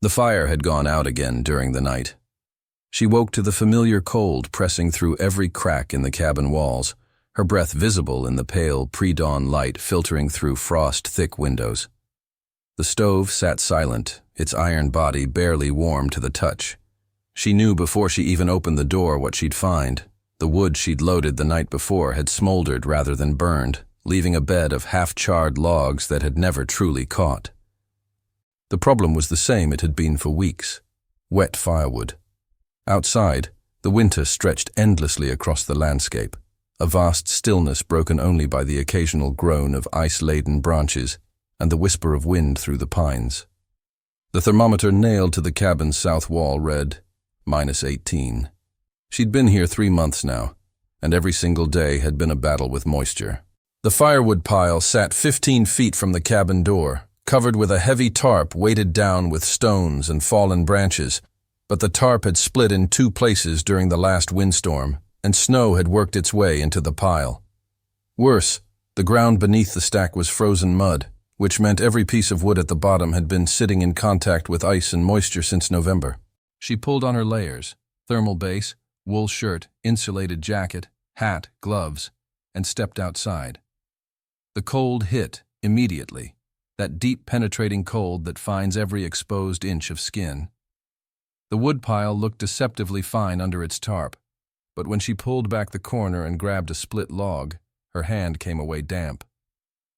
The fire had gone out again during the night. She woke to the familiar cold pressing through every crack in the cabin walls, her breath visible in the pale pre-dawn light filtering through frost-thick windows. The stove sat silent, its iron body barely warm to the touch. She knew before she even opened the door what she'd find. The wood she'd loaded the night before had smoldered rather than burned, leaving a bed of half-charred logs that had never truly caught. The problem was the same it had been for weeks: wet firewood. Outside, the winter stretched endlessly across the landscape, a vast stillness broken only by the occasional groan of ice-laden branches and the whisper of wind through the pines. The thermometer nailed to the cabin's south wall read -18. She'd been here 3 months now, and every single day had been a battle with moisture. The firewood pile sat 15 feet from the cabin door, covered with a heavy tarp weighted down with stones and fallen branches, but the tarp had split in 2 places during the last windstorm, and snow had worked its way into the pile. Worse, the ground beneath the stack was frozen mud, which meant every piece of wood at the bottom had been sitting in contact with ice and moisture since November. She pulled on her layers: thermal base, wool shirt, insulated jacket, hat, gloves, and stepped outside. The cold hit immediately, that deep penetrating cold that finds every exposed inch of skin. The wood pile looked deceptively fine under its tarp, but when she pulled back the corner and grabbed a split log, her hand came away damp.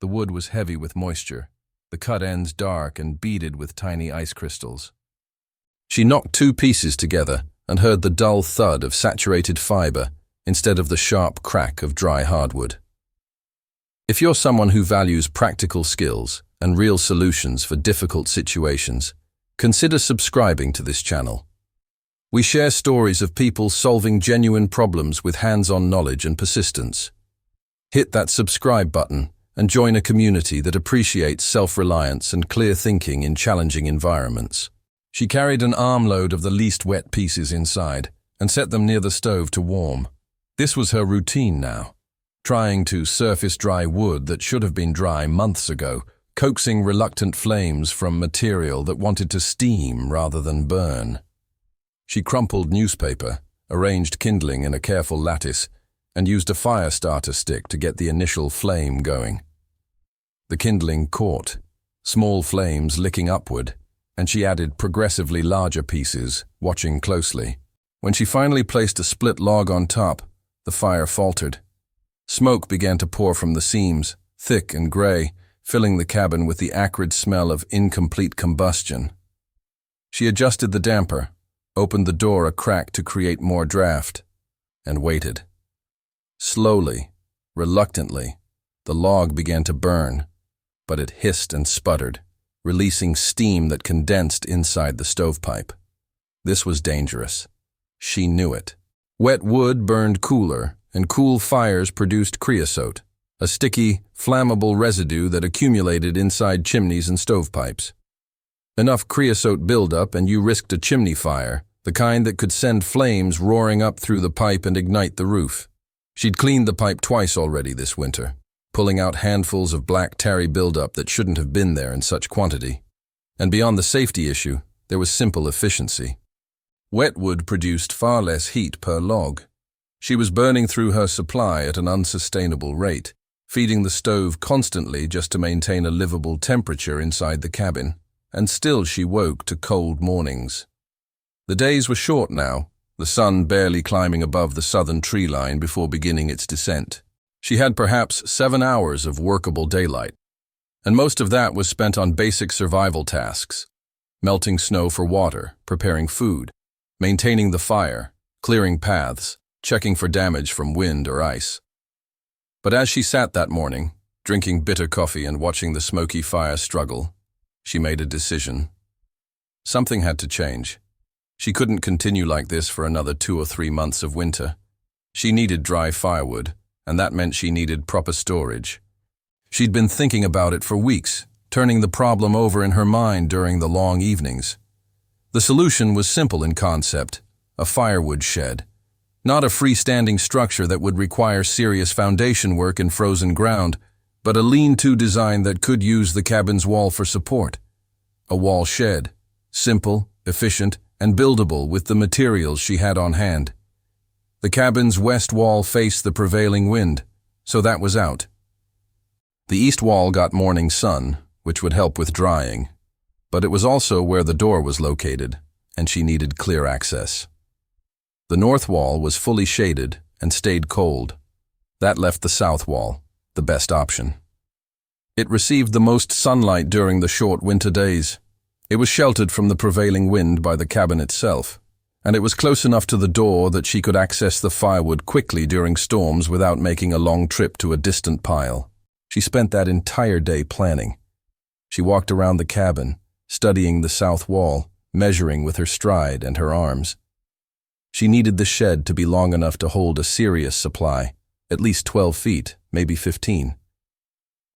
The wood was heavy with moisture, the cut ends dark and beaded with tiny ice crystals. She knocked 2 pieces together and heard the dull thud of saturated fiber instead of the sharp crack of dry hardwood. If you're someone who values practical skills and real solutions for difficult situations, consider subscribing to this channel. We share stories of people solving genuine problems with hands-on knowledge and persistence. Hit that subscribe button and join a community that appreciates self-reliance and clear thinking in challenging environments. She carried an armload of the least wet pieces inside and set them near the stove to warm. This was her routine now, trying to surface dry wood that should have been dry months ago, coaxing reluctant flames from material that wanted to steam rather than burn. She crumpled newspaper, arranged kindling in a careful lattice, and used a fire starter stick to get the initial flame going. The kindling caught, small flames licking upward, and she added progressively larger pieces, watching closely. When she finally placed a split log on top, the fire faltered. Smoke began to pour from the seams, thick and gray, filling the cabin with the acrid smell of incomplete combustion. She adjusted the damper, opened the door a crack to create more draft, and waited. Slowly, reluctantly, the log began to burn, but it hissed and sputtered, releasing steam that condensed inside the stovepipe. This was dangerous. She knew it. Wet wood burned cooler, and cool fires produced creosote, a sticky, flammable residue that accumulated inside chimneys and stovepipes. Enough creosote buildup and you risked a chimney fire, the kind that could send flames roaring up through the pipe and ignite the roof. She'd cleaned the pipe twice already this winter, pulling out handfuls of black tarry buildup that shouldn't have been there in such quantity. And beyond the safety issue, there was simple efficiency. Wet wood produced far less heat per log. She was burning through her supply at an unsustainable rate, feeding the stove constantly just to maintain a livable temperature inside the cabin, and still she woke to cold mornings. The days were short now, the sun barely climbing above the southern tree line before beginning its descent. She had perhaps 7 hours of workable daylight, and most of that was spent on basic survival tasks: melting snow for water, preparing food, maintaining the fire, clearing paths, checking for damage from wind or ice. But as she sat that morning, drinking bitter coffee and watching the smoky fire struggle, she made a decision. Something had to change. She couldn't continue like this for another 2 or 3 months of winter. She needed dry firewood, and that meant she needed proper storage. She'd been thinking about it for weeks, turning the problem over in her mind during the long evenings. The solution was simple in concept: a firewood shed. Not a freestanding structure that would require serious foundation work in frozen ground, but a lean-to design that could use the cabin's wall for support. A wall shed, simple, efficient, and buildable with the materials she had on hand. The cabin's west wall faced the prevailing wind, so that was out. The east wall got morning sun, which would help with drying, but it was also where the door was located, and she needed clear access. The north wall was fully shaded and stayed cold. That left the south wall, the best option. It received the most sunlight during the short winter days. It was sheltered from the prevailing wind by the cabin itself, and it was close enough to the door that she could access the firewood quickly during storms without making a long trip to a distant pile. She spent that entire day planning. She walked around the cabin, studying the south wall, measuring with her stride and her arms. She needed the shed to be long enough to hold a serious supply, at least 12 feet, maybe 15.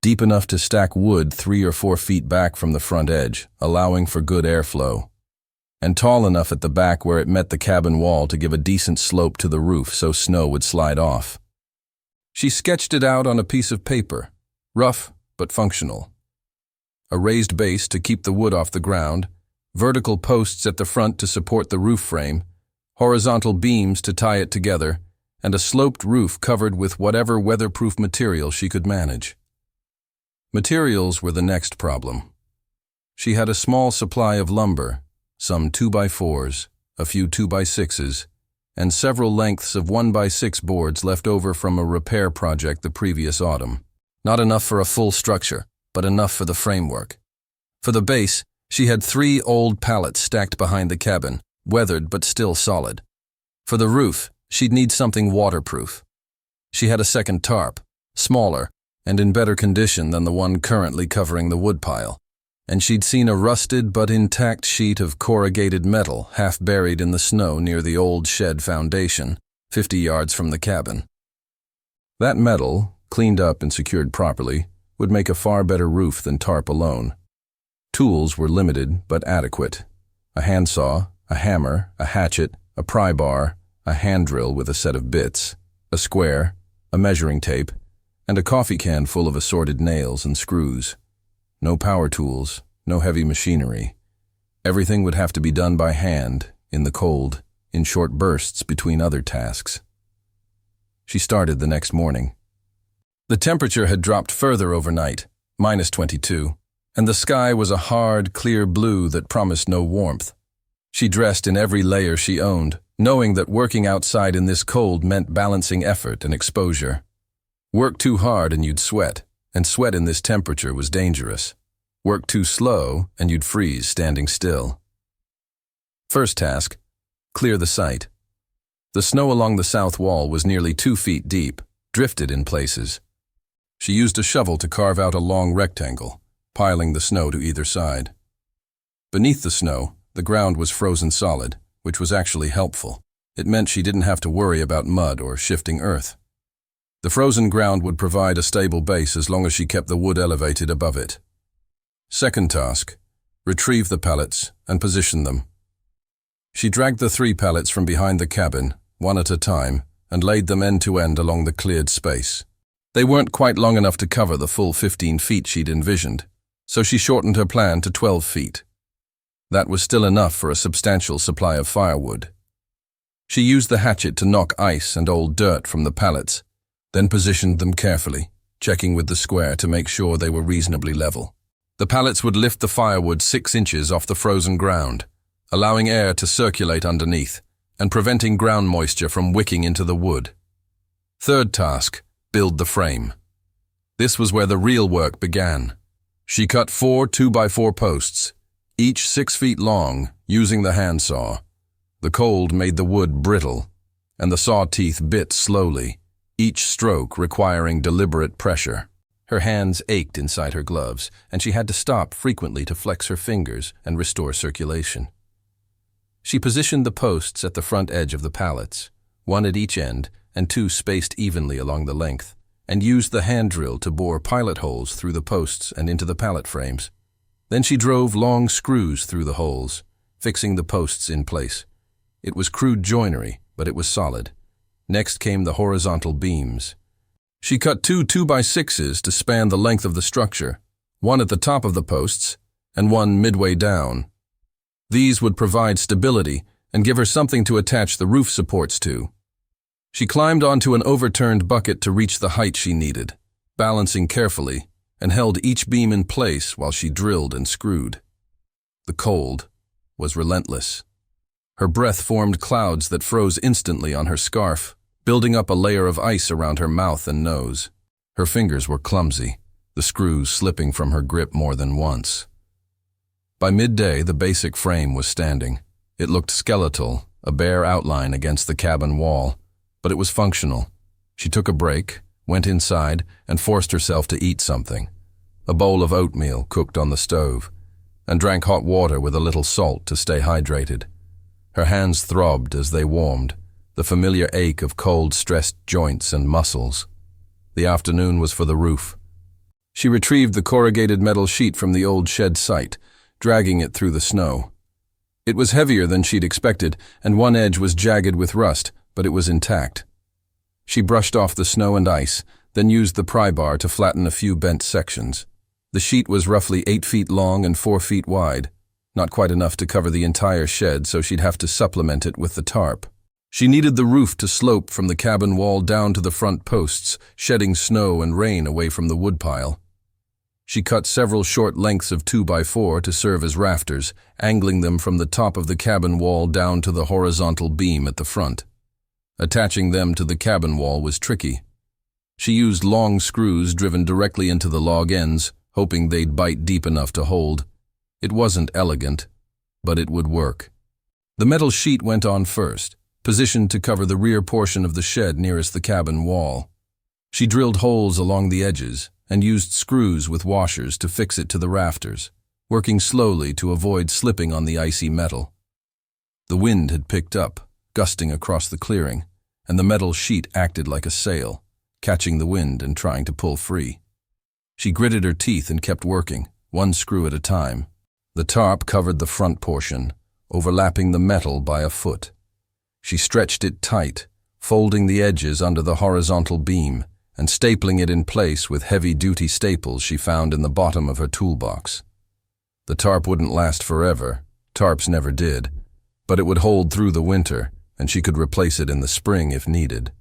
Deep enough to stack wood 3 or 4 feet back from the front edge, allowing for good airflow. And tall enough at the back where it met the cabin wall to give a decent slope to the roof so snow would slide off. She sketched it out on a piece of paper, rough but functional. A raised base to keep the wood off the ground, vertical posts at the front to support the roof frame, horizontal beams to tie it together, and a sloped roof covered with whatever weatherproof material she could manage. Materials were the next problem. She had a small supply of lumber, some 2x4s, a few 2x6s, and several lengths of 1x6 boards left over from a repair project the previous autumn. Not enough for a full structure, but enough for the framework. For the base, she had 3 old pallets stacked behind the cabin, weathered but still solid. For the roof, she'd need something waterproof. She had a second tarp, smaller, and in better condition than the one currently covering the woodpile. And she'd seen a rusted but intact sheet of corrugated metal half buried in the snow near the old shed foundation, 50 yards from the cabin. That metal, cleaned up and secured properly, would make a far better roof than tarp alone. Tools were limited but adequate. A handsaw, a hammer, a hatchet, a pry bar, a hand drill with a set of bits, a square, a measuring tape, and a coffee can full of assorted nails and screws. No power tools, no heavy machinery. Everything would have to be done by hand, in the cold, in short bursts between other tasks. She started the next morning. The temperature had dropped further overnight, -22, and the sky was a hard, clear blue that promised no warmth. She dressed in every layer she owned, knowing that working outside in this cold meant balancing effort and exposure. Work too hard and you'd sweat, and sweat in this temperature was dangerous. Work too slow and you'd freeze standing still. First task, clear the site. The snow along the south wall was nearly 2 feet deep, drifted in places. She used a shovel to carve out a long rectangle, piling the snow to either side. Beneath the snow, the ground was frozen solid, which was actually helpful. It meant she didn't have to worry about mud or shifting earth. The frozen ground would provide a stable base as long as she kept the wood elevated above it. Second task, retrieve the pallets and position them. She dragged the 3 pallets from behind the cabin, one at a time, and laid them end to end along the cleared space. They weren't quite long enough to cover the full 15 feet she'd envisioned, so she shortened her plan to 12 feet. That was still enough for a substantial supply of firewood. She used the hatchet to knock ice and old dirt from the pallets, then positioned them carefully, checking with the square to make sure they were reasonably level. The pallets would lift the firewood 6 inches off the frozen ground, allowing air to circulate underneath and preventing ground moisture from wicking into the wood. Third task, build the frame. This was where the real work began. She cut 4 2x4 posts, each 6 feet long, using the handsaw. The cold made the wood brittle, and the saw teeth bit slowly, each stroke requiring deliberate pressure. Her hands ached inside her gloves, and she had to stop frequently to flex her fingers and restore circulation. She positioned the posts at the front edge of the pallets, 1 at each end and 2 spaced evenly along the length, and used the hand drill to bore pilot holes through the posts and into the pallet frames. Then she drove long screws through the holes, fixing the posts in place. It was crude joinery, but it was solid. Next came the horizontal beams. She cut 2 2x6s to span the length of the structure, 1 at the top of the posts and 1 midway down. These would provide stability and give her something to attach the roof supports to. She climbed onto an overturned bucket to reach the height she needed, balancing carefully, and held each beam in place while she drilled and screwed. The cold was relentless. Her breath formed clouds that froze instantly on her scarf, building up a layer of ice around her mouth and nose. Her fingers were clumsy, the screws slipping from her grip more than once. By midday, the basic frame was standing. It looked skeletal, a bare outline against the cabin wall, but it was functional. She took a break, went inside, and forced herself to eat something. A bowl of oatmeal cooked on the stove, and drank hot water with a little salt to stay hydrated. Her hands throbbed as they warmed, the familiar ache of cold, stressed joints and muscles. The afternoon was for the roof. She retrieved the corrugated metal sheet from the old shed site, dragging it through the snow. It was heavier than she'd expected, and one edge was jagged with rust, but it was intact. She brushed off the snow and ice, then used the pry bar to flatten a few bent sections. The sheet was roughly 8 feet long and 4 feet wide, not quite enough to cover the entire shed, so she'd have to supplement it with the tarp. She needed the roof to slope from the cabin wall down to the front posts, shedding snow and rain away from the woodpile. She cut several short lengths of 2x4 to serve as rafters, angling them from the top of the cabin wall down to the horizontal beam at the front. Attaching them to the cabin wall was tricky. She used long screws driven directly into the log ends, hoping they'd bite deep enough to hold. It wasn't elegant, but it would work. The metal sheet went on first, positioned to cover the rear portion of the shed nearest the cabin wall. She drilled holes along the edges and used screws with washers to fix it to the rafters, working slowly to avoid slipping on the icy metal. The wind had picked up, gusting across the clearing, and the metal sheet acted like a sail, catching the wind and trying to pull free. She gritted her teeth and kept working, one screw at a time. The tarp covered the front portion, overlapping the metal by a foot. She stretched it tight, folding the edges under the horizontal beam, and stapling it in place with heavy-duty staples she found in the bottom of her toolbox. The tarp wouldn't last forever, tarps never did, but it would hold through the winter, and she could replace it in the spring if needed.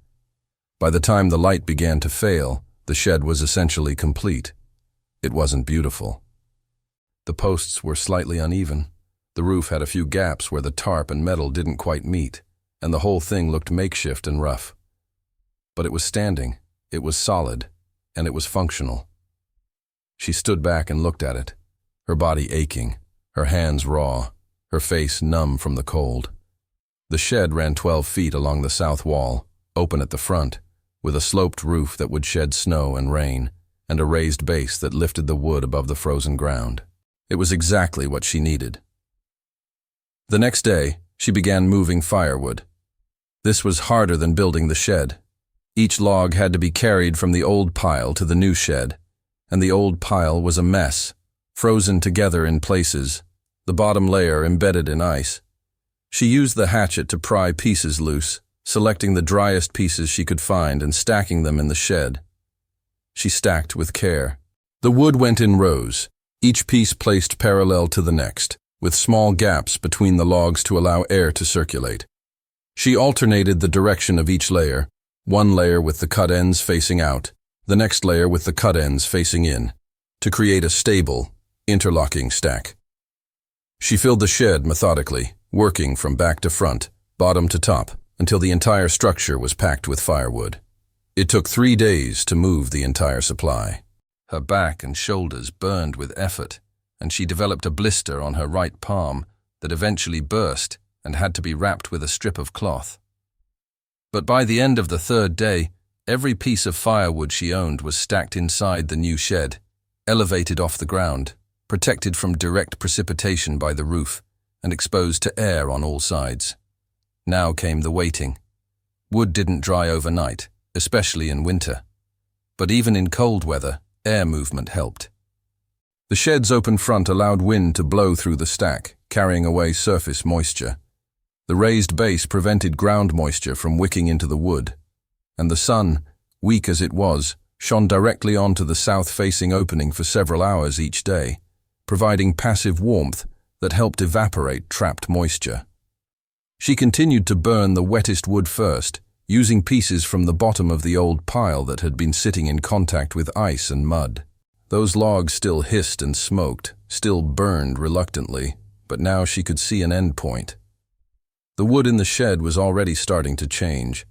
By the time the light began to fail, the shed was essentially complete. It wasn't beautiful. The posts were slightly uneven. The roof had a few gaps where the tarp and metal didn't quite meet, and the whole thing looked makeshift and rough. But it was standing. It was solid, and it was functional. She stood back and looked at it, her body aching, her hands raw, her face numb from the cold. The shed ran 12 feet along the south wall, open at the front, with a sloped roof that would shed snow and rain, and a raised base that lifted the wood above the frozen ground. It was exactly what she needed. The next day, she began moving firewood. This was harder than building the shed. Each log had to be carried from the old pile to the new shed, and the old pile was a mess, frozen together in places, the bottom layer embedded in ice. She used the hatchet to pry pieces loose, selecting the driest pieces she could find and stacking them in the shed. She stacked with care. The wood went in rows, each piece placed parallel to the next, with small gaps between the logs to allow air to circulate. She alternated the direction of each layer, one layer with the cut ends facing out, the next layer with the cut ends facing in, to create a stable, interlocking stack. She filled the shed methodically, working from back to front, bottom to top, until the entire structure was packed with firewood. It took 3 days to move the entire supply. Her back and shoulders burned with effort, and she developed a blister on her right palm that eventually burst and had to be wrapped with a strip of cloth. But by the end of the 3rd day, every piece of firewood she owned was stacked inside the new shed, elevated off the ground, protected from direct precipitation by the roof, and exposed to air on all sides. Now came the waiting. Wood didn't dry overnight, especially in winter. But even in cold weather, air movement helped. The shed's open front allowed wind to blow through the stack, carrying away surface moisture. The raised base prevented ground moisture from wicking into the wood, and the sun, weak as it was, shone directly onto the south-facing opening for several hours each day, providing passive warmth that helped evaporate trapped moisture. She continued to burn the wettest wood first, using pieces from the bottom of the old pile that had been sitting in contact with ice and mud. Those logs still hissed and smoked, still burned reluctantly, but now she could see an end point. The wood in the shed was already starting to change.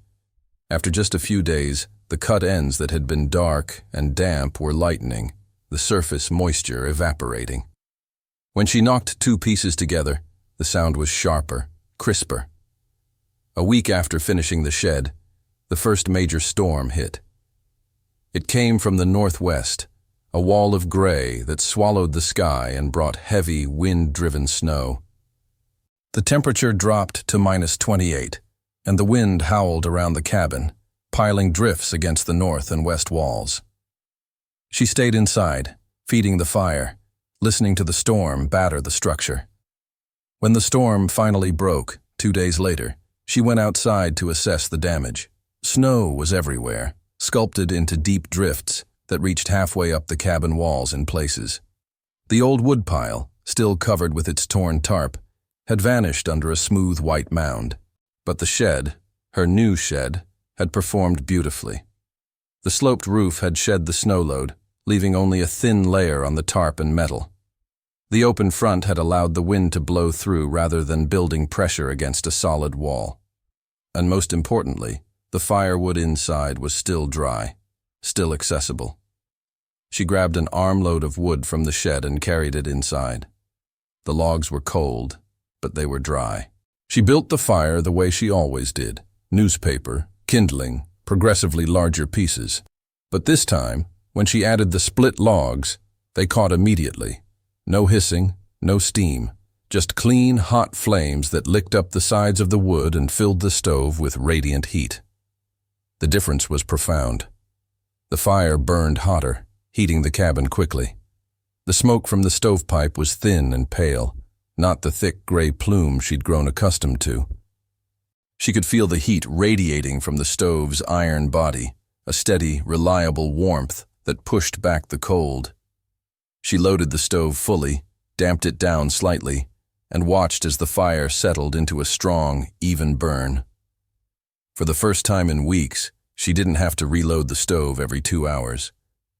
After just a few days, the cut ends that had been dark and damp were lightening, the surface moisture evaporating. When she knocked two pieces together, the sound was sharper, crisper. A week after finishing the shed, the first major storm hit. It came from the northwest, a wall of gray that swallowed the sky and brought heavy, wind-driven snow. The temperature dropped to -28, and the wind howled around the cabin, piling drifts against the north and west walls. She stayed inside, feeding the fire, listening to the storm batter the structure. When the storm finally broke, 2 days later, she went outside to assess the damage. Snow was everywhere, sculpted into deep drifts that reached halfway up the cabin walls in places. The old wood pile, still covered with its torn tarp, had vanished under a smooth white mound. But the shed, her new shed, had performed beautifully. The sloped roof had shed the snow load, leaving only a thin layer on the tarp and metal. The open front had allowed the wind to blow through rather than building pressure against a solid wall. And most importantly, the firewood inside was still dry, still accessible. She grabbed an armload of wood from the shed and carried it inside. The logs were cold, but they were dry. She built the fire the way she always did, newspaper, kindling, progressively larger pieces. But this time, when she added the split logs, they caught immediately. No hissing, no steam, just clean, hot flames that licked up the sides of the wood and filled the stove with radiant heat. The difference was profound. The fire burned hotter, heating the cabin quickly. The smoke from the stovepipe was thin and pale, not the thick gray plume she'd grown accustomed to. She could feel the heat radiating from the stove's iron body, a steady, reliable warmth that pushed back the cold. She loaded the stove fully, damped it down slightly, and watched as the fire settled into a strong, even burn. For the first time in weeks, she didn't have to reload the stove every 2 hours.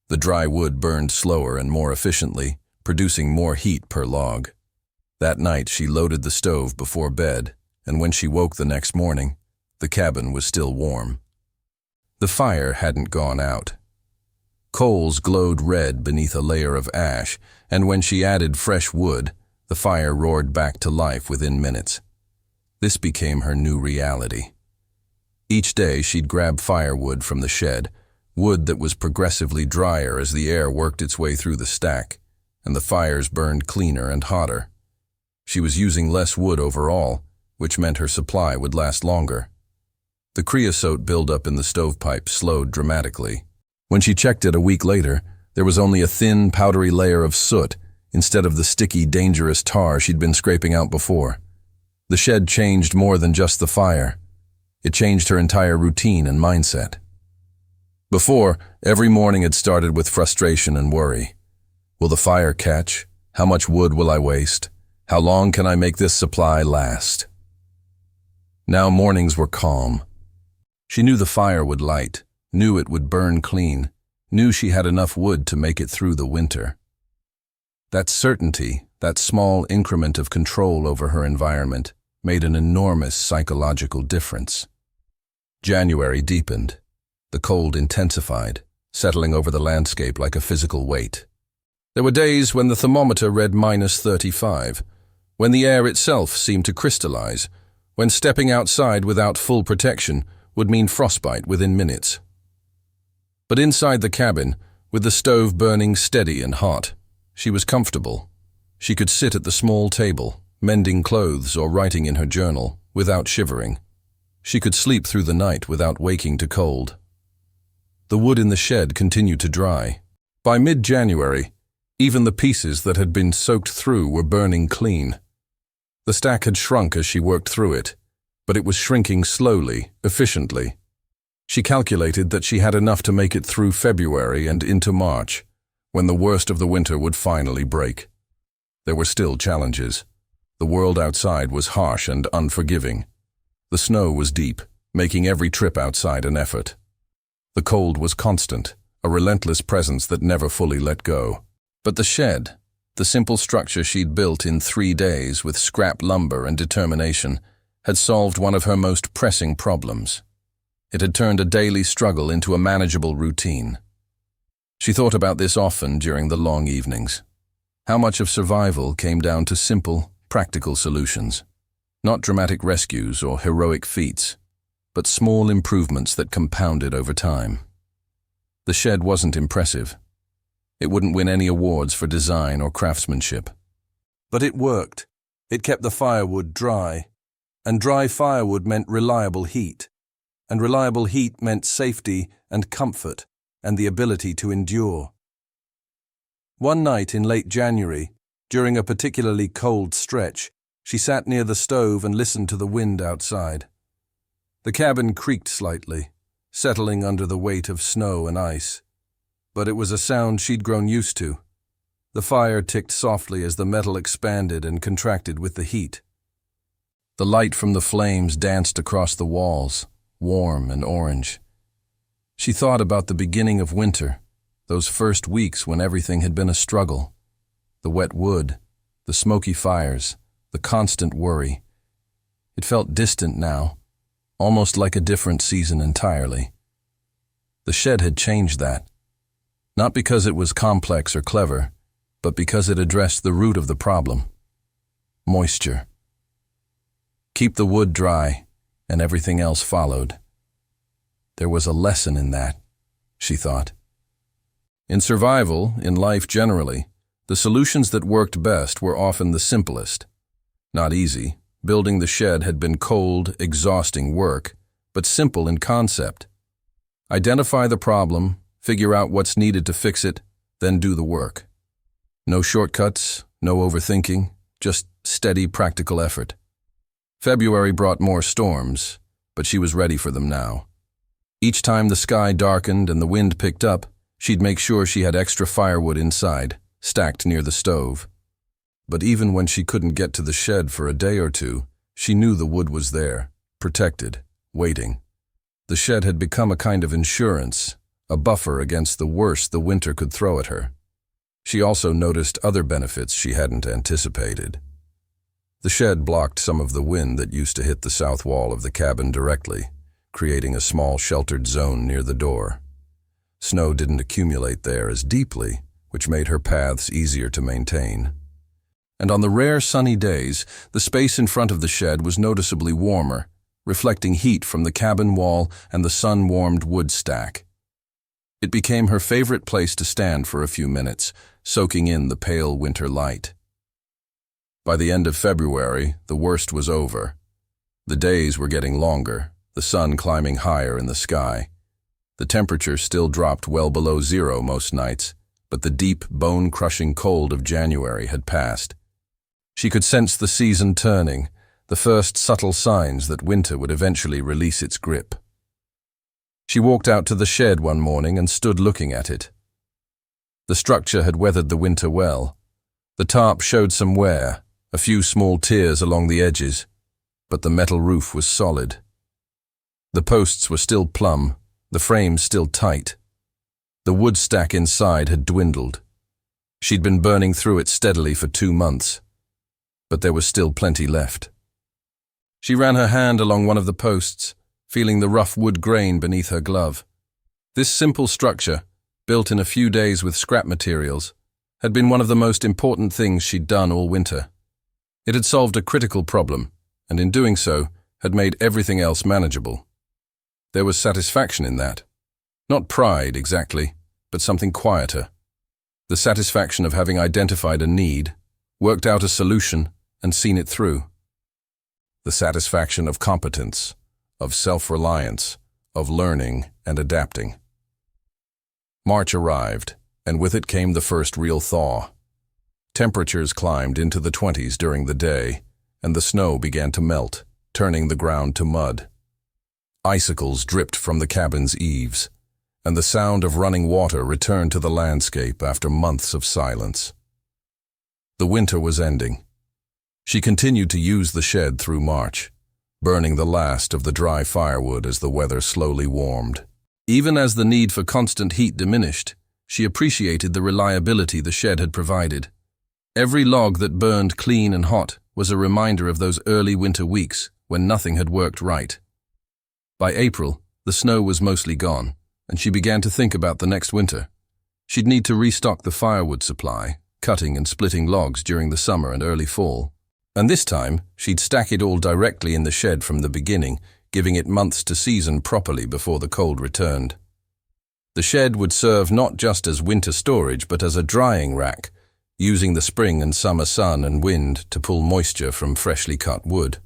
The dry wood burned slower and more efficiently, producing more heat per log. That night she loaded the stove before bed, and when she woke the next morning, the cabin was still warm. The fire hadn't gone out. Coals glowed red beneath a layer of ash, and when she added fresh wood, the fire roared back to life within minutes. This became her new reality. Each day she'd grab firewood from the shed, wood that was progressively drier as the air worked its way through the stack, and the fires burned cleaner and hotter. She was using less wood overall, which meant her supply would last longer. The creosote buildup in the stovepipe slowed dramatically. When she checked it a week later, there was only a thin, powdery layer of soot instead of the sticky, dangerous tar she'd been scraping out before. The shed changed more than just the fire. It changed her entire routine and mindset. Before, every morning had started with frustration and worry. Will the fire catch? How much wood will I waste? How long can I make this supply last? Now mornings were calm. She knew the fire would light, knew it would burn clean, knew she had enough wood to make it through the winter. That certainty, that small increment of control over her environment, made an enormous psychological difference. January deepened. The cold intensified, settling over the landscape like a physical weight. There were days when the thermometer read -35, when the air itself seemed to crystallize, when stepping outside without full protection would mean frostbite within minutes. But inside the cabin, with the stove burning steady and hot, she was comfortable. She could sit at the small table, mending clothes or writing in her journal, without shivering. She could sleep through the night without waking to cold. The wood in the shed continued to dry. By mid-January, even the pieces that had been soaked through were burning clean. The stack had shrunk as she worked through it, but it was shrinking slowly, efficiently. She calculated that she had enough to make it through February and into March, when the worst of the winter would finally break. There were still challenges. The world outside was harsh and unforgiving. The snow was deep, making every trip outside an effort. The cold was constant, a relentless presence that never fully let go. But the shed, the simple structure she'd built in 3 days with scrap lumber and determination, had solved one of her most pressing problems. It had turned a daily struggle into a manageable routine. She thought about this often during the long evenings. How much of survival came down to simple, practical solutions. Not dramatic rescues or heroic feats, but small improvements that compounded over time. The shed wasn't impressive. It wouldn't win any awards for design or craftsmanship. But it worked. It kept the firewood dry. And dry firewood meant reliable heat. And reliable heat meant safety and comfort and the ability to endure. One night in late January, during a particularly cold stretch, she sat near the stove and listened to the wind outside. The cabin creaked slightly, settling under the weight of snow and ice. But it was a sound she'd grown used to. The fire ticked softly as the metal expanded and contracted with the heat. The light from the flames danced across the walls, warm and orange. She thought about the beginning of winter, those first weeks when everything had been a struggle. The wet wood, the smoky fires, the constant worry. It felt distant now, almost like a different season entirely. The shed had changed that. Not because it was complex or clever, but because it addressed the root of the problem. Moisture. Keep the wood dry, and everything else followed. There was a lesson in that, she thought. In survival, in life generally, the solutions that worked best were often the simplest. Not easy. Building the shed had been cold, exhausting work, but simple in concept. Identify the problem, figure out what's needed to fix it, then do the work. No shortcuts, no overthinking, just steady, practical effort. February brought more storms, but she was ready for them now. Each time the sky darkened and the wind picked up, she'd make sure she had extra firewood inside, stacked near the stove. But even when she couldn't get to the shed for a day or two, she knew the wood was there, protected, waiting. The shed had become a kind of insurance, a buffer against the worst the winter could throw at her. She also noticed other benefits she hadn't anticipated. The shed blocked some of the wind that used to hit the south wall of the cabin directly, creating a small sheltered zone near the door. Snow didn't accumulate there as deeply, which made her paths easier to maintain. And on the rare sunny days, the space in front of the shed was noticeably warmer, reflecting heat from the cabin wall and the sun-warmed wood stack. It became her favorite place to stand for a few minutes, soaking in the pale winter light. By the end of February, the worst was over. The days were getting longer, the sun climbing higher in the sky. The temperature still dropped well below zero most nights, but the deep, bone-crushing cold of January had passed. She could sense the season turning, the first subtle signs that winter would eventually release its grip. She walked out to the shed one morning and stood looking at it. The structure had weathered the winter well. The tarp showed some wear, a few small tears along the edges, but the metal roof was solid. The posts were still plumb, the frame still tight. The wood stack inside had dwindled. She'd been burning through it steadily for 2 months, but there was still plenty left. She ran her hand along one of the posts, feeling the rough wood grain beneath her glove. This simple structure, built in a few days with scrap materials, had been one of the most important things she'd done all winter. It had solved a critical problem, and in doing so, had made everything else manageable. There was satisfaction in that. Not pride, exactly, but something quieter. The satisfaction of having identified a need, worked out a solution, and seen it through. The satisfaction of competence, of self-reliance, of learning and adapting. March arrived, and with it came the first real thaw. Temperatures climbed into the 20s during the day, and the snow began to melt, turning the ground to mud. Icicles dripped from the cabin's eaves, and the sound of running water returned to the landscape after months of silence. The winter was ending. She continued to use the shed through March, burning the last of the dry firewood as the weather slowly warmed. Even as the need for constant heat diminished, she appreciated the reliability the shed had provided. Every log that burned clean and hot was a reminder of those early winter weeks when nothing had worked right. By April, the snow was mostly gone, and she began to think about the next winter. She'd need to restock the firewood supply, cutting and splitting logs during the summer and early fall. And this time, she'd stack it all directly in the shed from the beginning, giving it months to season properly before the cold returned. The shed would serve not just as winter storage, but as a drying rack, using the spring and summer sun and wind to pull moisture from freshly cut wood.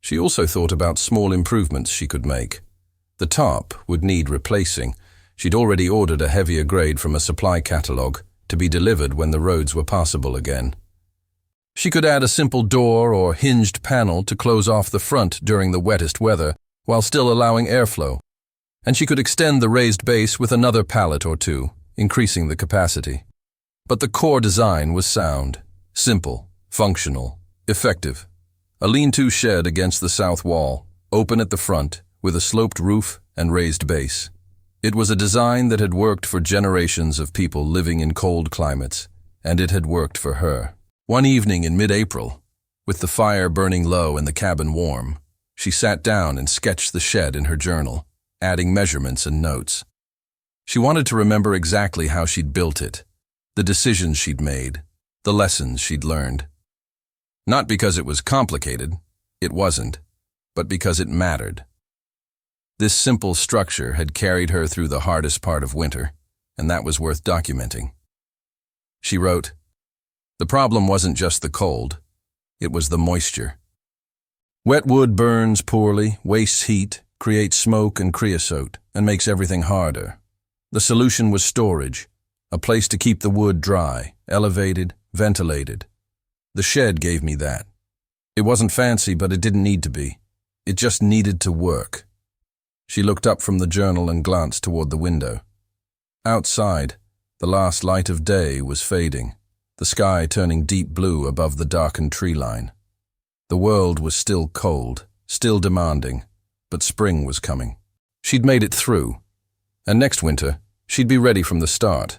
She also thought about small improvements she could make. The tarp would need replacing. She'd already ordered a heavier grade from a supply catalogue to be delivered when the roads were passable again. She could add a simple door or hinged panel to close off the front during the wettest weather while still allowing airflow. And she could extend the raised base with another pallet or two, increasing the capacity. But the core design was sound, simple, functional, effective. A lean-to shed against the south wall, open at the front, with a sloped roof and raised base. It was a design that had worked for generations of people living in cold climates, and it had worked for her. One evening in mid-April, with the fire burning low and the cabin warm, she sat down and sketched the shed in her journal, adding measurements and notes. She wanted to remember exactly how she'd built it, the decisions she'd made, the lessons she'd learned. Not because it was complicated, it wasn't, but because it mattered. This simple structure had carried her through the hardest part of winter, and that was worth documenting. She wrote, "The problem wasn't just the cold, it was the moisture. Wet wood burns poorly, wastes heat, creates smoke and creosote, and makes everything harder. The solution was storage, a place to keep the wood dry, elevated, ventilated. The shed gave me that. It wasn't fancy, but it didn't need to be. It just needed to work." She looked up from the journal and glanced toward the window. Outside, the last light of day was fading, the sky turning deep blue above the darkened tree line. The world was still cold, still demanding, but spring was coming. She'd made it through, and next winter, she'd be ready from the start.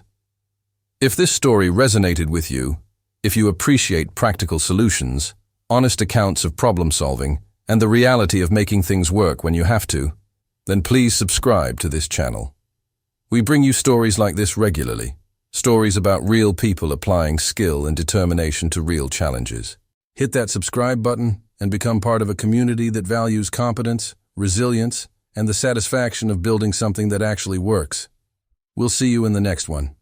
If this story resonated with you, if you appreciate practical solutions, honest accounts of problem solving, and the reality of making things work when you have to, then please subscribe to this channel. We bring you stories like this regularly, stories about real people applying skill and determination to real challenges. Hit that subscribe button and become part of a community that values competence, resilience, and the satisfaction of building something that actually works. We'll see you in the next one.